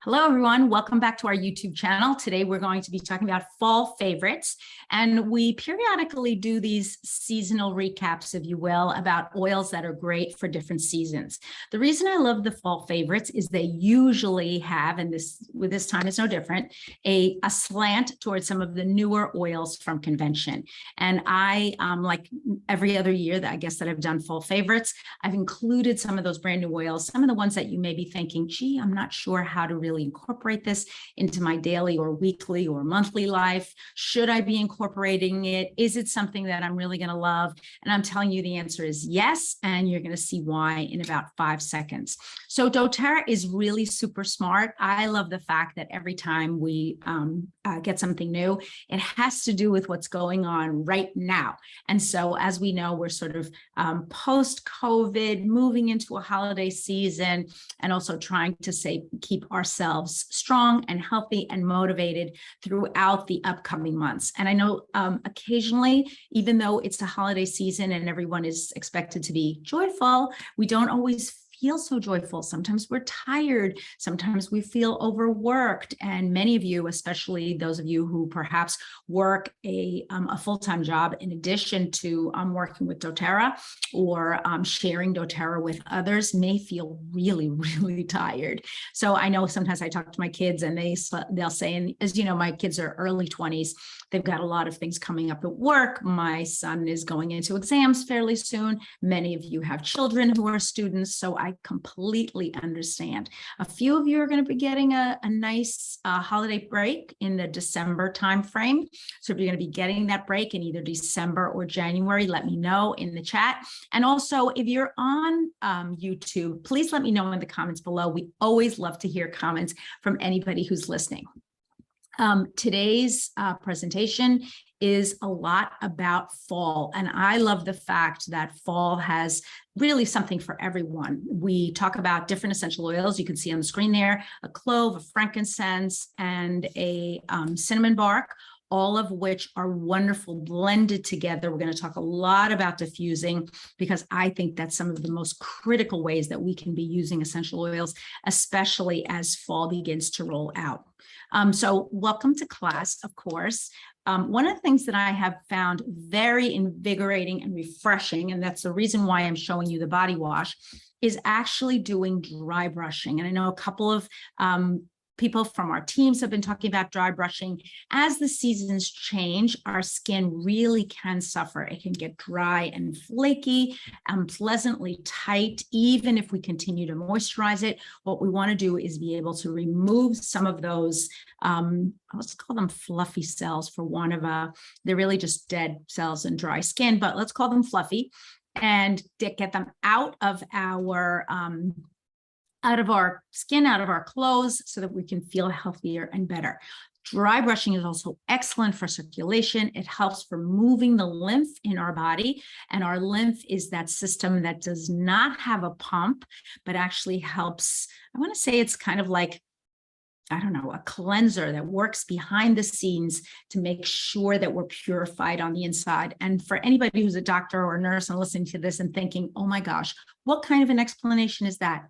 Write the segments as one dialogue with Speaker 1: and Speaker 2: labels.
Speaker 1: Hello, everyone. Welcome back to our YouTube channel. Today, we're going to be talking about fall favorites, and we periodically do these seasonal recaps, if you will, about oils that are great for different seasons. The reason I love the fall favorites is they usually have, and with this time it's no different, a slant towards some of the newer oils from convention. And I, like every other year that I guess that I've done fall favorites, I've included some of those brand new oils, some of the ones that you may be thinking, gee, I'm not sure how to really incorporate this into my daily or weekly or monthly life. Should I be incorporating it? Is it something that I'm really going to love? And I'm telling you the answer is yes, and you're going to see why in about 5 seconds. So doTERRA is really super smart. I love the fact that every time we get something new, it has to do with what's going on right now. And so as we know, we're sort of post-COVID, moving into a holiday season, and also trying to keep ourselves strong and healthy and motivated throughout the upcoming months. And I know occasionally, even though it's a holiday season and everyone is expected to be joyful, we don't always feel so joyful. Sometimes we're tired. Sometimes we feel overworked. And many of you, especially those of you who perhaps work a full-time job in addition to working with doTERRA or sharing doTERRA with others, may feel really, really tired. So I know sometimes I talk to my kids and they'll say, and as you know, my kids are early 20s. They've got a lot of things coming up at work. My son is going into exams fairly soon. Many of you have children who are students, so I completely understand. A few of you are going to be getting a nice holiday break in the December timeframe. So if you're going to be getting that break in either December or January, let me know in the chat. And also, if you're on YouTube, please let me know in the comments below. We always love to hear comments from anybody who's listening. Today's presentation is a lot about fall, and I love the fact that fall has really something for everyone. We talk about different essential oils. You can see on the screen there, a clove, a frankincense, and a cinnamon bark, all of which are wonderful blended together. We're going to talk a lot about diffusing because I think that's some of the most critical ways that we can be using essential oils, especially as fall begins to roll out. So welcome to class, of course. One of the things that I have found very invigorating and refreshing, and that's the reason why I'm showing you the body wash, is actually doing dry brushing. And I know a couple of people from our teams have been talking about dry brushing. As the seasons change, our skin really can suffer. It can get dry and flaky and pleasantly tight, even if we continue to moisturize it. What we want to do is be able to remove some of those, let's call them fluffy cells for one of they're really just dead cells in dry skin, but let's call them fluffy, and get them out of our skin, out of our clothes, so that we can feel healthier and better. Dry brushing is also excellent for circulation. It helps for moving the lymph in our body. And our lymph is that system that does not have a pump, but actually helps, I want to say it's kind of like, I don't know, a cleanser that works behind the scenes to make sure that we're purified on the inside. And for anybody who's a doctor or a nurse and listening to this and thinking, oh my gosh, what kind of an explanation is that?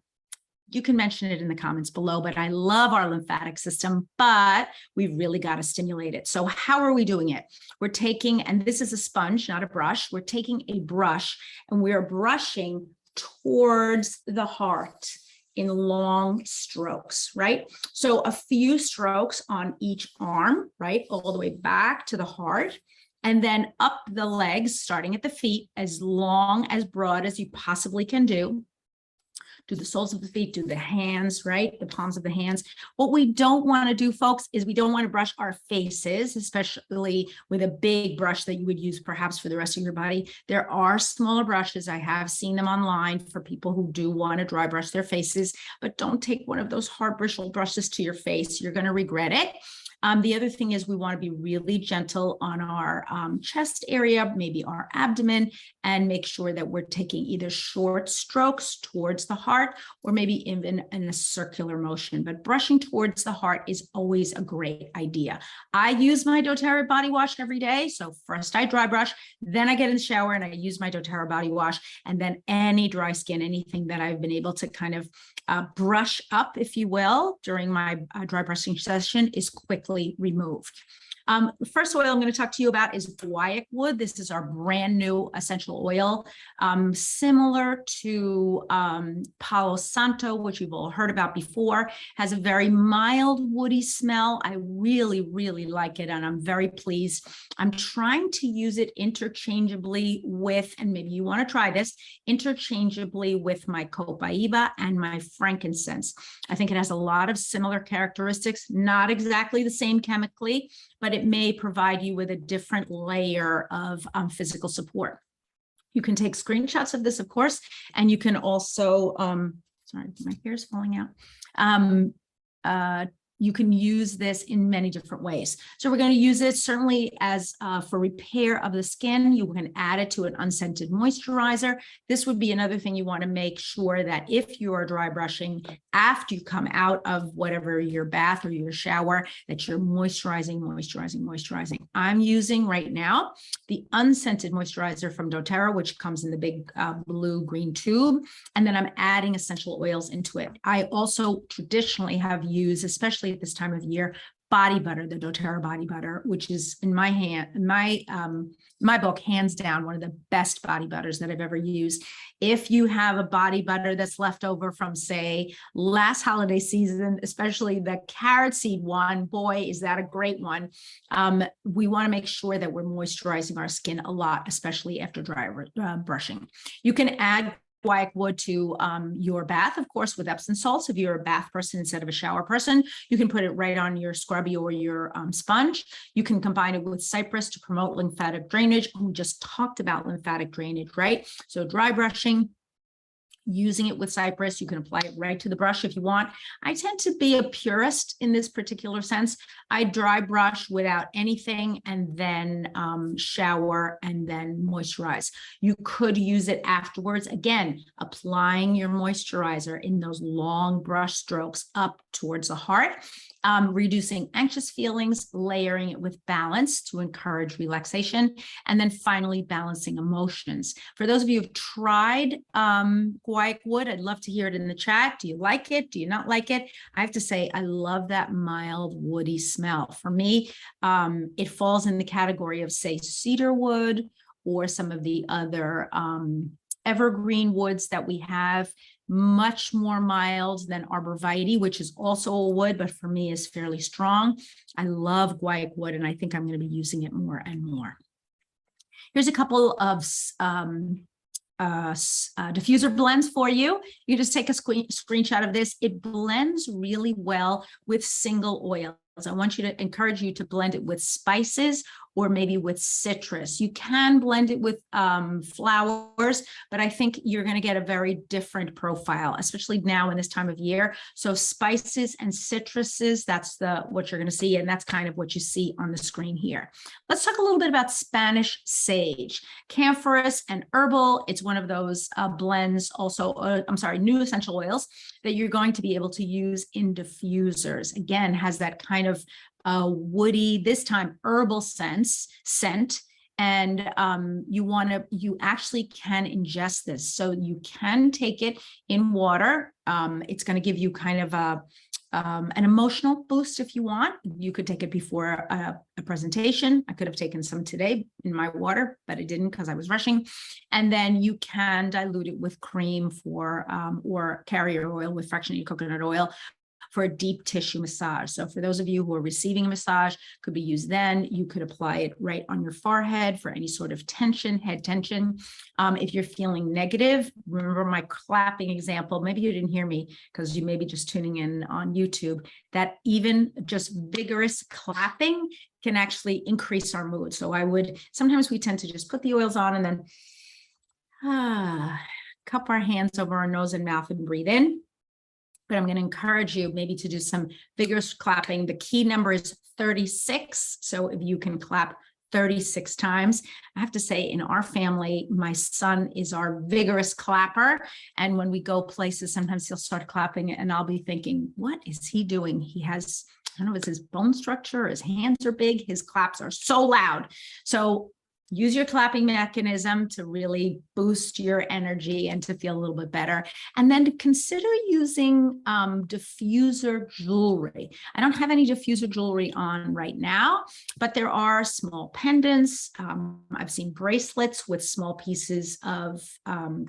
Speaker 1: You can mention it in the comments below, but I love our lymphatic system, but we've really got to stimulate it. So how are we doing it? We're taking, and this is a sponge, not a brush. We're taking a brush and we're brushing towards the heart in long strokes, right? So a few strokes on each arm, right? All the way back to the heart. And then up the legs, starting at the feet, as long, as broad as you possibly can do. Do the soles of the feet, do the hands, right? The palms of the hands. What we don't want to do, folks, is we don't want to brush our faces, especially with a big brush that you would use perhaps for the rest of your body. There are smaller brushes. I have seen them online for people who do want to dry brush their faces, but don't take one of those hard bristle brushes to your face. You're going to regret it. The other thing is we want to be really gentle on our chest area, maybe our abdomen, and make sure that we're taking either short strokes towards the heart or maybe even in a circular motion. But brushing towards the heart is always a great idea. I use my doTERRA body wash every day. So first I dry brush, then I get in the shower and I use my doTERRA body wash, and then any dry skin, anything that I've been able to kind of brush up, if you will, during my dry brushing session is quickly removed. The first oil I'm going to talk to you about is guaiac wood. This is our brand new essential oil, similar to Palo Santo, which you've all heard about before. Has a very mild woody smell. I really, really like it, and I'm very pleased. I'm trying to use it interchangeably with, and maybe you want to try this, interchangeably with my copaiba and my frankincense. I think it has a lot of similar characteristics, not exactly the same chemically, but it may provide you with a different layer of physical support. You can take screenshots of this, of course, and you can also, sorry, my hair is falling out. You can use this in many different ways. So we're going to use it certainly as for repair of the skin. You can add it to an unscented moisturizer. This would be another thing you want to make sure that if you are dry brushing after you come out of whatever your bath or your shower, that you're moisturizing, moisturizing, moisturizing. I'm using right now the unscented moisturizer from doTERRA, which comes in the big blue-green tube, and then I'm adding essential oils into it. I also traditionally have used, especially at this time of year, body butter, the doTERRA body butter, which is in my book, hands down, one of the best body butters that I've ever used. If you have a body butter that's left over from, say, last holiday season, especially the carrot seed one, boy, is that a great one. We want to make sure that we're moisturizing our skin a lot, especially after dry brushing. You can add guaiac wood to your bath, of course, with Epsom salts. If you're a bath person instead of a shower person, you can put it right on your scrubby or your sponge. You can combine it with cypress to promote lymphatic drainage. We just talked about lymphatic drainage, right? So dry brushing, using it with cypress, you can apply it right to the brush if you want. I tend to be a purist in this particular sense. I dry brush without anything and then shower and then moisturize. You could use it afterwards. Again, applying your moisturizer in those long brush strokes up towards the heart. Reducing anxious feelings, layering it with balance to encourage relaxation, and then finally balancing emotions. For those of you who've tried guaiac wood, I'd love to hear it in the chat. Do you like it? Do you not like it? I have to say, I love that mild woody smell. For me, it falls in the category of, say, cedar wood or some of the other evergreen woods that we have. Much more mild than arborvitae, which is also a wood, but for me is fairly strong. I love guaiac wood, and I think I'm going to be using it more and more. Here's a couple of diffuser blends for you. You just take a screenshot of this. It blends really well with single oils. I want you to encourage you to blend it with spices or maybe with citrus. You can blend it with flowers, but I think you're going to get a very different profile, especially now in this time of year. So spices and citruses, that's what you're going to see, and that's kind of what you see on the screen here. Let's talk a little bit about Spanish sage, camphorous and herbal. It's one of those blends, also, new essential oils that you're going to be able to use in diffusers. Again, has that kind of woody, this time herbal scent, and you actually can ingest this. So you can take it in water. It's going to give you kind of an emotional boost if you want. You could take it before a presentation. I could have taken some today in my water, but I didn't because I was rushing. And then you can dilute it with cream or carrier oil with fractionated coconut oil for a deep tissue massage. So for those of you who are receiving a massage, could be used then. You could apply it right on your forehead for any sort of tension, head tension. If you're feeling negative, remember my clapping example. Maybe you didn't hear me because you may be just tuning in on YouTube, that even just vigorous clapping can actually increase our mood. So sometimes we tend to just put the oils on and then cup our hands over our nose and mouth and breathe in. but I'm going to encourage you maybe to do some vigorous clapping. The key number is 36. So if you can clap 36 times. I have to say, in our family, my son is our vigorous clapper. And when we go places, sometimes he'll start clapping and I'll be thinking, what is he doing? He has, I don't know, is his bone structure, his hands are big, his claps are so loud. So use your clapping mechanism to really boost your energy and to feel a little bit better. And then consider using diffuser jewelry. I don't have any diffuser jewelry on right now, but there are small pendants. I've seen bracelets with small pieces of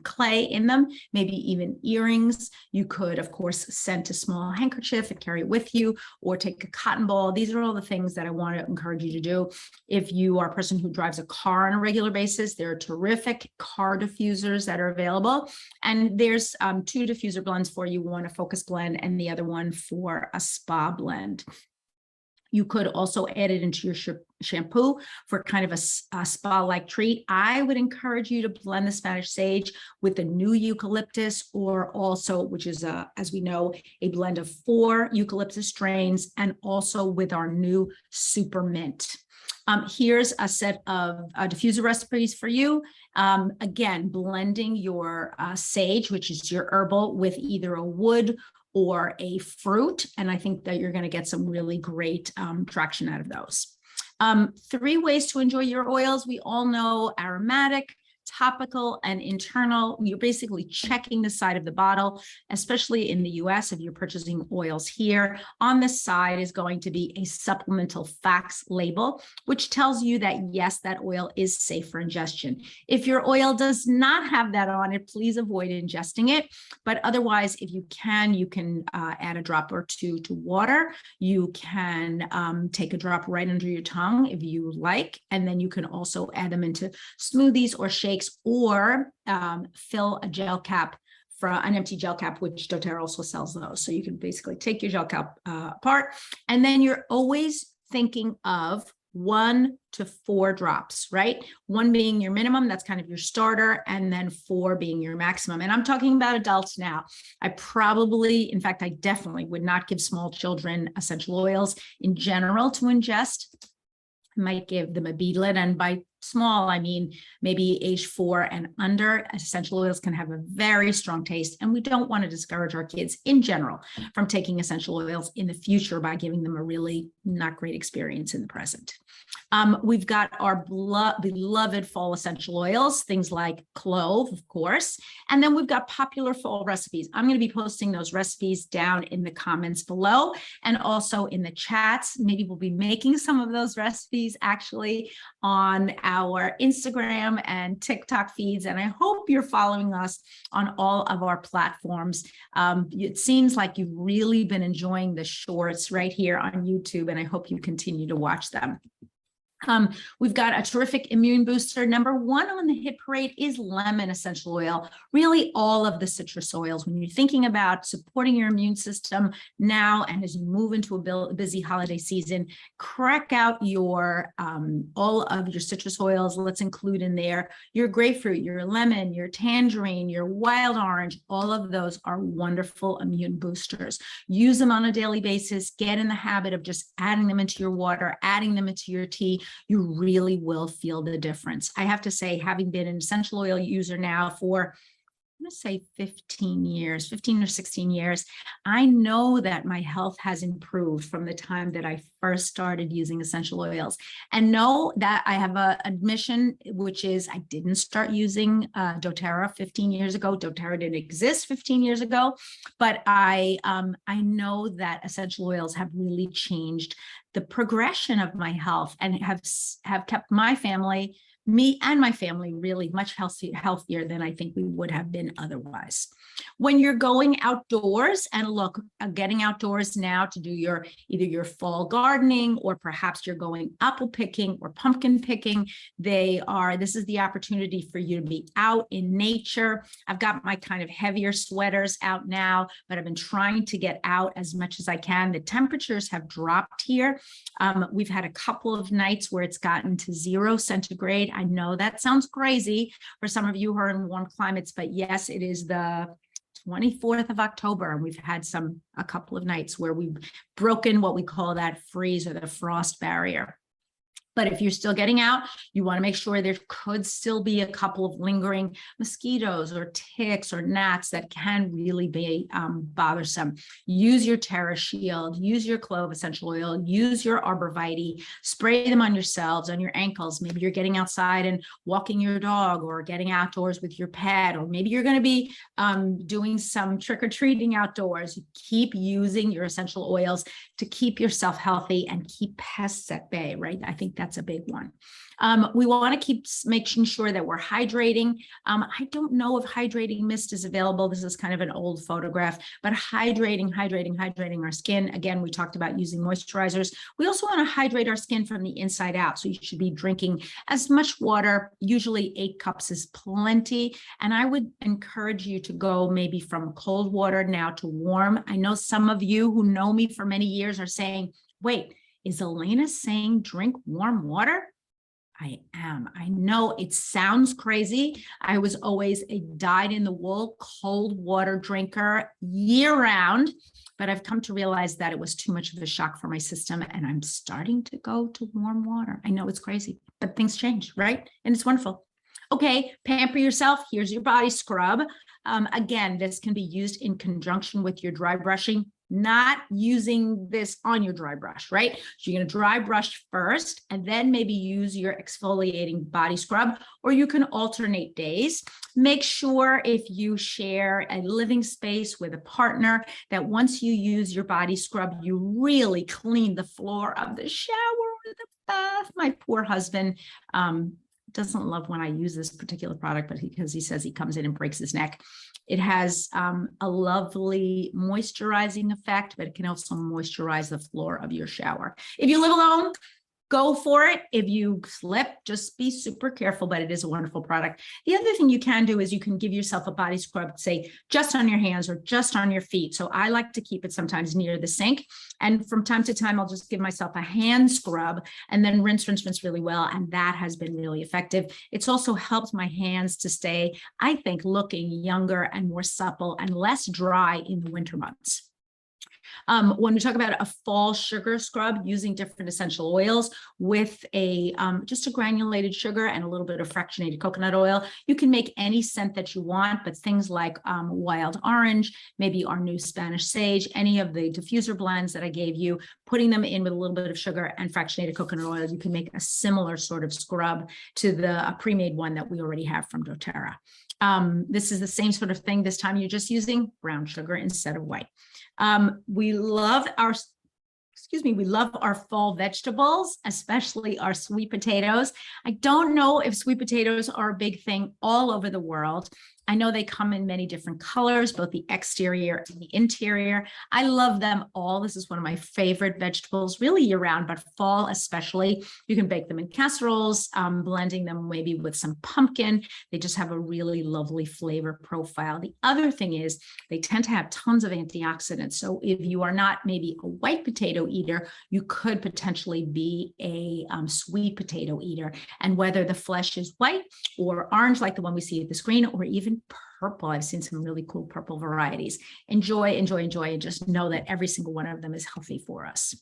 Speaker 1: clay in them, maybe even earrings. You could, of course, scent a small handkerchief and carry it with you, or take a cotton ball. These are all the things that I want to encourage you to do. If you are a person who drives a car on a regular basis, there are terrific car diffusers that are available. And there's two diffuser blends for you, one a focus blend and the other one for a spa blend. You could also add it into your shampoo for kind of a spa-like treat. I would encourage you to blend the Spanish sage with the new eucalyptus, or also, which is, as we know, a blend of 4 eucalyptus strains, and also with our new super mint. Here's a set of diffuser recipes for you. Again, blending your sage, which is your herbal, with either a wood or a fruit. And I think that you're going to get some really great traction out of those. 3 ways to enjoy your oils. We all know aromatic, topical, and internal. You're basically checking the side of the bottle, especially in the US, if you're purchasing oils here. On the side is going to be a supplemental facts label, which tells you that, yes, that oil is safe for ingestion. If your oil does not have that on it, please avoid ingesting it. But otherwise, if you can add a drop or 2 to water. You can take a drop right under your tongue if you like, and then you can also add them into smoothies or shakes, or fill a gel cap, from an empty gel cap, which doTERRA also sells those. So you can basically take your gel cap apart, and then you're always thinking of 1 to 4 drops, right? 1 being your minimum, that's kind of your starter, and then 4 being your maximum. And I'm talking about adults now. I probably, in fact, I definitely would not give small children essential oils in general to ingest. I might give them a beadlet, and by small, I mean maybe age 4 and under. Essential oils can have a very strong taste, and we don't want to discourage our kids in general from taking essential oils in the future by giving them a really not great experience in the present. We've got our beloved fall essential oils, things like clove, of course, and then we've got popular fall recipes. I'm going to be posting those recipes down in the comments below, and also in the chats. Maybe we'll be making some of those recipes actually on our Instagram and TikTok feeds, and I hope you're following us on all of our platforms. It seems like you've really been enjoying the shorts right here on YouTube, and I hope you continue to watch them. We've got a terrific immune booster. Number 1 on the hit parade is lemon essential oil. Really, all of the citrus oils. When you're thinking about supporting your immune system now, and as you move into a busy holiday season, crack out your all of your citrus oils. Let's include in there your grapefruit, your lemon, your tangerine, your wild orange. All of those are wonderful immune boosters. Use them on a daily basis. Get in the habit of just adding them into your water, adding them into your tea. You really will feel the difference. I have to say, having been an essential oil user now for, I'm going to say 15 or 16 years, I know that my health has improved from the time that I first started using essential oils. And know that I have an admission, which is I didn't start using doTERRA 15 years ago. doTERRA didn't exist 15 years ago, but I know that essential oils have really changed the progression of my health, and have kept my family, me and my family, really much healthier than I think we would have been otherwise. When you're going outdoors, and look, getting outdoors now to do either your fall gardening, or perhaps you're going apple picking or pumpkin picking, this is the opportunity for you to be out in nature. I've got my kind of heavier sweaters out now, but I've been trying to get out as much as I can. The temperatures have dropped here. We've had a couple of nights where it's gotten to 0 centigrade. I know that sounds crazy for some of you who are in warm climates, but yes, it is the 24th of October, and we've had a couple of nights where we've broken what we call that freeze or the frost barrier. But if you're still getting out, you want to make sure there could still be a couple of lingering mosquitoes or ticks or gnats that can really be bothersome. Use your Terra Shield, use your clove essential oil, use your arborvitae, spray them on yourselves, on your ankles. Maybe you're getting outside and walking your dog or getting outdoors with your pet, or maybe you're going to be doing some trick-or-treating outdoors. Keep using your essential oils to keep yourself healthy and keep pests at bay, right? I think that's a big one. We want to keep making sure that we're hydrating. I don't know if hydrating mist is available. This is kind of an old photograph, but hydrating our skin. Again, we talked about using moisturizers. We also want to hydrate our skin from the inside out. So you should be drinking as much water. Usually 8 cups is plenty. And I would encourage you to go maybe from cold water now to warm. I know some of you who know me for many years are saying, wait, is Elena saying drink warm water? I am. I know it sounds crazy. I was always a dyed-in-the-wool cold water drinker year round, but I've come to realize that it was too much of a shock for my system, and I'm starting to go to warm water. I know it's crazy, but things change, right? And it's wonderful. Okay, pamper yourself. Here's your body scrub. Again, this can be used in conjunction with your dry brushing, not using this on your dry brush, right? So you're going to dry brush first and then maybe use your exfoliating body scrub, or you can alternate days. Make sure if you share a living space with a partner that once you use your body scrub, you really clean the floor of the shower or the bath. My poor husband, doesn't love when I use this particular product, but because he says he comes in and breaks his neck. It has a lovely moisturizing effect, but it can also moisturize the floor of your shower. If you live alone, go for it. If you slip, just be super careful, but it is a wonderful product. The other thing you can do is you can give yourself a body scrub, say just on your hands or just on your feet. So I like to keep it sometimes near the sink. And from time to time, I'll just give myself a hand scrub and then rinse really well. And that has been really effective. It's also helped my hands to stay, I think, looking younger and more supple and less dry in the winter months. When we talk about a fall sugar scrub, using different essential oils with a just a granulated sugar and a little bit of fractionated coconut oil, you can make any scent that you want, but things like wild orange, maybe our new Spanish sage, any of the diffuser blends that I gave you, putting them in with a little bit of sugar and fractionated coconut oil, you can make a similar sort of scrub to the pre-made one that we already have from doTERRA. This is the same sort of thing. This time you're just using brown sugar instead of white. We love our fall vegetables, especially our sweet potatoes. I don't know if sweet potatoes are a big thing all over the world. I know they come in many different colors, both the exterior and the interior. I love them all. This is one of my favorite vegetables, really year round, but fall especially. You can bake them in casseroles, blending them maybe with some pumpkin. They just have a really lovely flavor profile. The other thing is they tend to have tons of antioxidants. So if you are not maybe a white potato eater, you could potentially be a sweet potato eater. And whether the flesh is white or orange, like the one we see at the screen, or even purple. I've seen some really cool purple varieties. Enjoy, enjoy, enjoy, and just know that every single one of them is healthy for us.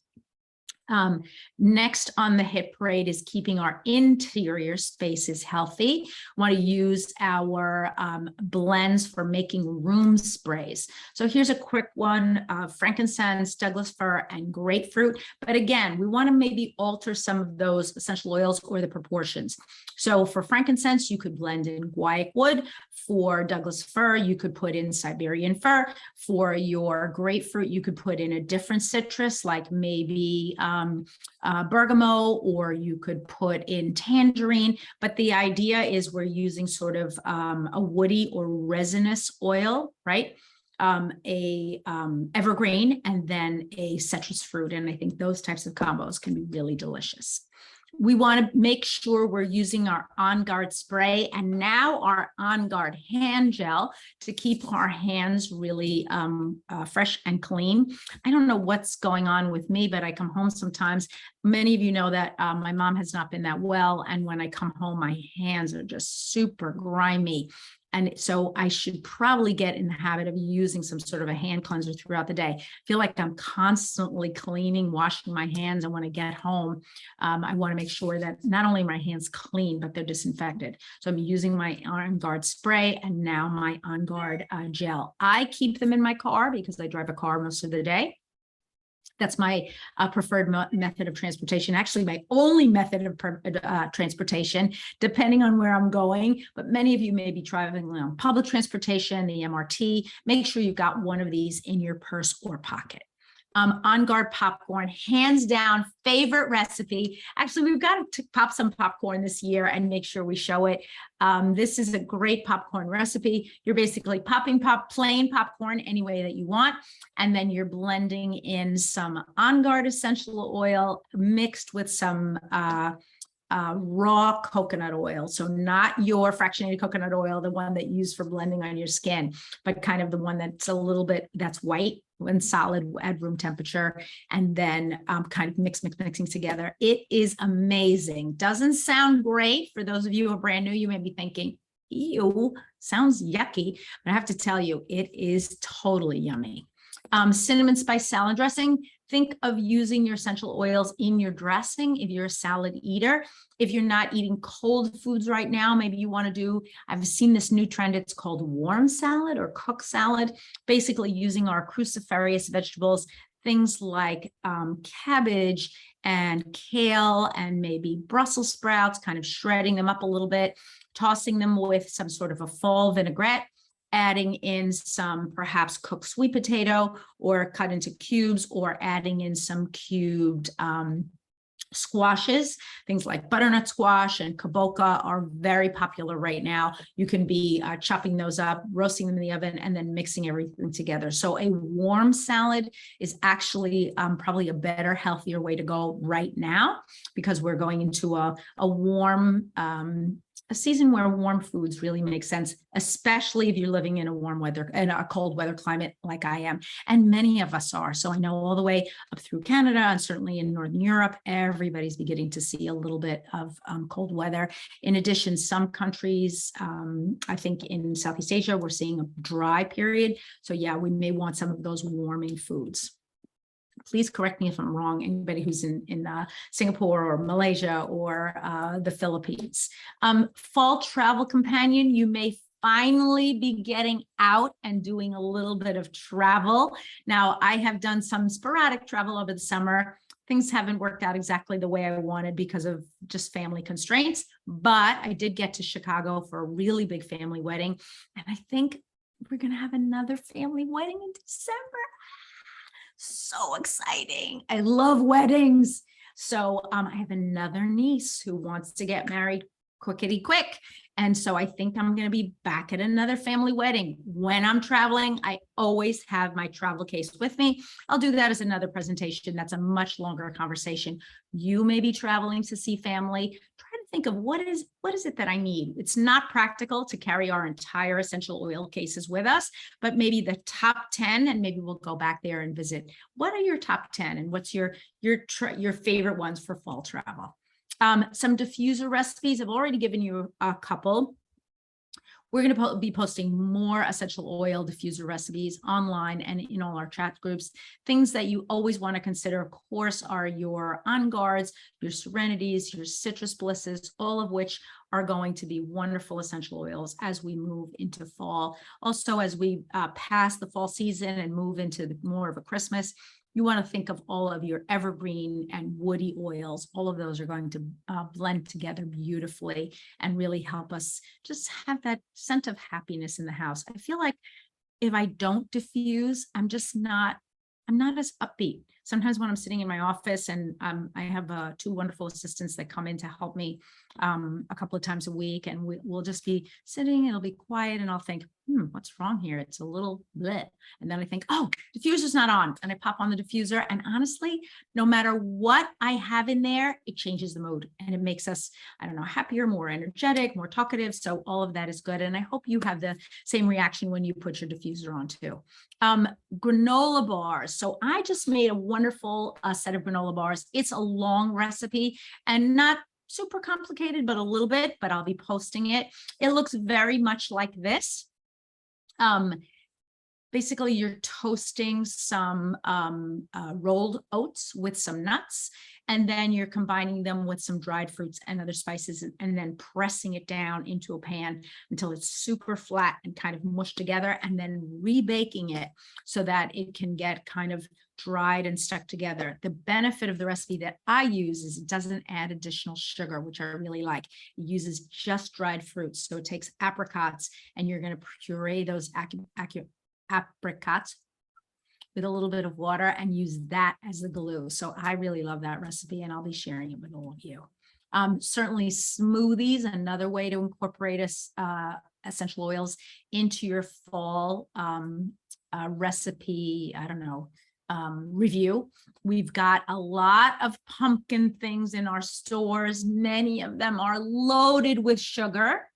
Speaker 1: Next on the hit parade is keeping our interior spaces healthy. Want to use our blends for making room sprays. So here's a quick one, frankincense, Douglas fir, and grapefruit. But again, we want to maybe alter some of those essential oils or the proportions. So for frankincense, you could blend in guaiac wood. For Douglas fir, you could put in Siberian fir. For your grapefruit, you could put in a different citrus, like maybe bergamot, or you could put in tangerine. But the idea is we're using sort of a woody or resinous oil, right? Evergreen, and then a citrus fruit. And I think those types of combos can be really delicious. We want to make sure we're using our On Guard spray and now our On Guard hand gel to keep our hands really fresh and clean. I don't know what's going on with me, but I come home sometimes. Many of you know that my mom has not been that well. And when I come home, my hands are just super grimy. And so I should probably get in the habit of using some sort of a hand cleanser throughout the day. I feel like I'm constantly cleaning, washing my hands. And when I get home, I want to make sure that not only my hands clean, but they're disinfected. So I'm using my On Guard spray and now my On Guard gel. I keep them in my car because I drive a car most of the day. That's my preferred method of transportation, actually my only method of transportation, depending on where I'm going. But many of you may be traveling on public transportation, the MRT. Make sure you've got one of these in your purse or pocket. On Guard popcorn, hands down, favorite recipe. Actually, we've got to pop some popcorn this year and make sure we show it. This is a great popcorn recipe. You're basically popping plain popcorn any way that you want, and then you're blending in some On Guard essential oil mixed with some raw coconut oil. So not your fractionated coconut oil, the one that you use for blending on your skin, but kind of the one that's a little bit, that's white and solid at room temperature, and then kind of mixing together. It is amazing. Doesn't sound great. For those of you who are brand new, you may be thinking, ew, sounds yucky, but I have to tell you, it is totally yummy. Cinnamon spice salad dressing. Think of using your essential oils in your dressing if you're a salad eater. If you're not eating cold foods right now, maybe you want to do, I've seen this new trend, it's called warm salad or cooked salad, basically using our cruciferous vegetables, things like cabbage and kale and maybe Brussels sprouts, kind of shredding them up a little bit, tossing them with some sort of a fall vinaigrette, adding in some perhaps cooked sweet potato or cut into cubes, or adding in some cubed squashes. Things like butternut squash and kaboka are very popular right now. You can be chopping those up, roasting them in the oven, and then mixing everything together. So a warm salad is actually probably a better, healthier way to go right now, because we're going into a warm a season where warm foods really make sense, especially if you're living in a warm weather and a cold weather climate like I am. And many of us are. So I know all the way up through Canada and certainly in Northern Europe, everybody's beginning to see a little bit of cold weather. In addition, some countries, I think in Southeast Asia, we're seeing a dry period. So yeah, we may want some of those warming foods. Please correct me if I'm wrong, anybody who's in Singapore or Malaysia or the Philippines. Fall travel companion, you may finally be getting out and doing a little bit of travel. Now, I have done some sporadic travel over the summer. Things haven't worked out exactly the way I wanted because of just family constraints, but I did get to Chicago for a really big family wedding. And I think we're going to have another family wedding in December. So exciting. I love weddings. So I have another niece who wants to get married quickity quick. And so I think I'm going to be back at another family wedding. When I'm traveling, I always have my travel case with me. I'll do that as another presentation. That's a much longer conversation. You may be traveling to see family. Try to think of what is it that I need. It's not practical to carry our entire essential oil cases with us, but maybe the top 10, and maybe we'll go back there and visit. What are your top 10 and what's your favorite ones for fall travel? Some diffuser recipes. I've already given you a couple. We're going to be posting more essential oil diffuser recipes online and in all our chat groups. Things that you always want to consider, of course, are your On Guards, your Serenities, your Citrus Blisses, all of which are going to be wonderful essential oils as we move into fall. Also, as we pass the fall season and move into more of a Christmas, you want to think of all of your evergreen and woody oils. All of those are going to blend together beautifully and really help us just have that scent of happiness in the house. I feel like if I don't diffuse, I'm not as upbeat. Sometimes when I'm sitting in my office and I have 2 wonderful assistants that come in to help me a couple of times a week, and we'll just be sitting, it'll be quiet, and I'll think, what's wrong here? It's a little bleh. And then I think, oh, diffuser's not on. And I pop on the diffuser. And honestly, no matter what I have in there, it changes the mood and it makes us, I don't know, happier, more energetic, more talkative. So all of that is good. And I hope you have the same reaction when you put your diffuser on too. Granola bars. So I just made a wonderful set of granola bars. It's a long recipe and not super complicated, but a little bit, but I'll be posting it. It looks very much like this. Basically, you're toasting some rolled oats with some nuts, and then you're combining them with some dried fruits and other spices, and then pressing it down into a pan until it's super flat and kind of mushed together, and then rebaking it so that it can get kind of dried and stuck together. The benefit of the recipe that I use is it doesn't add additional sugar, which I really like. It uses just dried fruits. So it takes apricots, and you're going to puree those apricots with a little bit of water and use that as the glue. So I really love that recipe, and I'll be sharing it with all of you. Certainly smoothies, another way to incorporate essential oils into your fall recipe, review. We've got a lot of pumpkin things in our stores. Many of them are loaded with sugar.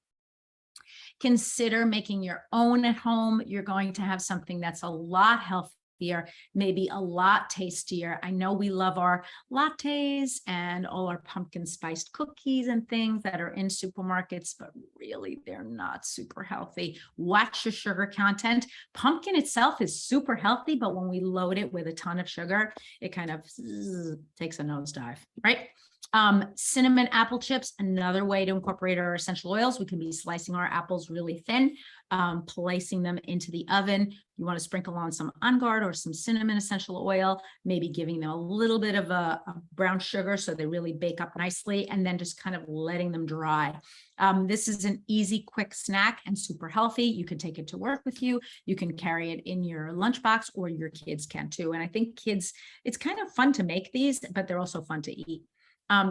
Speaker 1: Consider making your own at home. You're going to have something that's a lot healthier, maybe a lot tastier. I know we love our lattes and all our pumpkin spiced cookies and things that are in supermarkets, but really they're not super healthy. Watch your sugar content. Pumpkin itself is super healthy, but when we load it with a ton of sugar, it kind of takes a nosedive, right? Cinnamon apple chips, another way to incorporate our essential oils. We can be slicing our apples really thin, placing them into the oven. You want to sprinkle on some On Guard or some cinnamon essential oil, maybe giving them a little bit of a brown sugar so they really bake up nicely, and then just kind of letting them dry. This is an easy, quick snack and super healthy. You can take it to work with you. You can carry it in your lunchbox, or your kids can too. And I think kids, it's kind of fun to make these, but they're also fun to eat.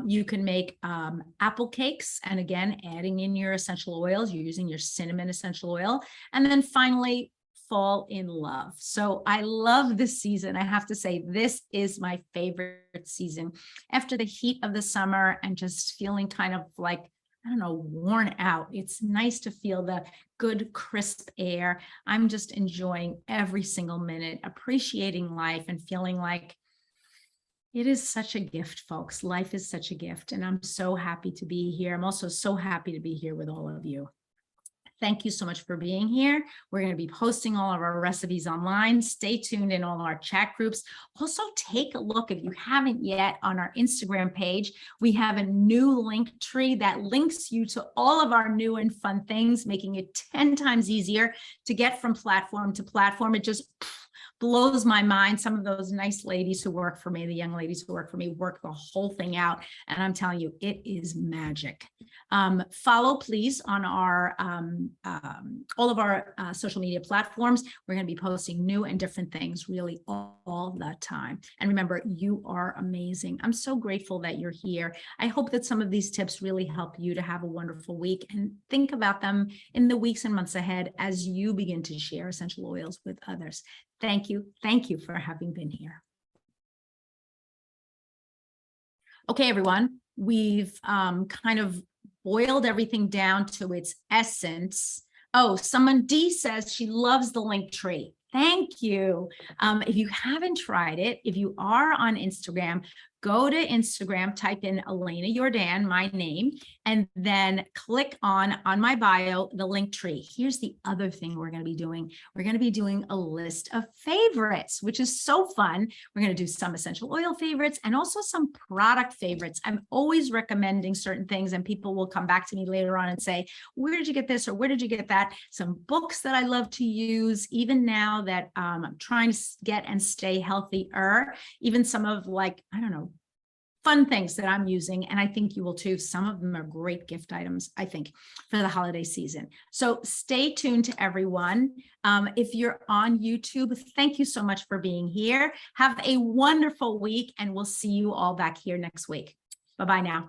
Speaker 1: You can make apple cakes, and again, adding in your essential oils, you're using your cinnamon essential oil. And then finally, fall in love. So I love this season. I have to say, this is my favorite season. After the heat of the summer and just feeling kind of like, I don't know, worn out. It's nice to feel the good, crisp air. I'm just enjoying every single minute, appreciating life, and feeling like it is such a gift, folks. Life is such a gift, and I'm so happy to be here. I'm also so happy to be here with all of you. Thank you so much for being here. We're going to be posting all of our recipes online. Stay tuned in all our chat groups. Also, take a look, if you haven't yet, on our Instagram page. We have a new link tree that links you to all of our new and fun things, making it 10 times easier to get from platform to platform. It just blows my mind. Some of those nice ladies who work for me, the young ladies who work for me, work the whole thing out. And I'm telling you, it is magic. Follow, please, on our all of our social media platforms. We're going to be posting new and different things really all the time. And remember, you are amazing. I'm so grateful that you're here. I hope that some of these tips really help you to have a wonderful week, and think about them in the weeks and months ahead as you begin to share essential oils with others. Thank you. Thank you for having been here. Okay, everyone, we've kind of boiled everything down to its essence. Oh, someone, D, says she loves the link tree. Thank you. If you haven't tried it, if you are on Instagram, go to Instagram, type in Elena Jordan, my name, and then click on my bio, the link tree. Here's the other thing we're going to be doing. We're going to be doing a list of favorites, which is so fun. We're going to do some essential oil favorites and also some product favorites. I'm always recommending certain things, and people will come back to me later on and say, where did you get this? Or where did you get that? Some books that I love to use, even now that I'm trying to get and stay healthier, even some of, like, I don't know, fun things that I'm using, and I think you will too. Some of them are great gift items, I think, for the holiday season. So stay tuned to everyone. If you're on YouTube, thank you so much for being here. Have a wonderful week, and we'll see you all back here next week. Bye-bye now.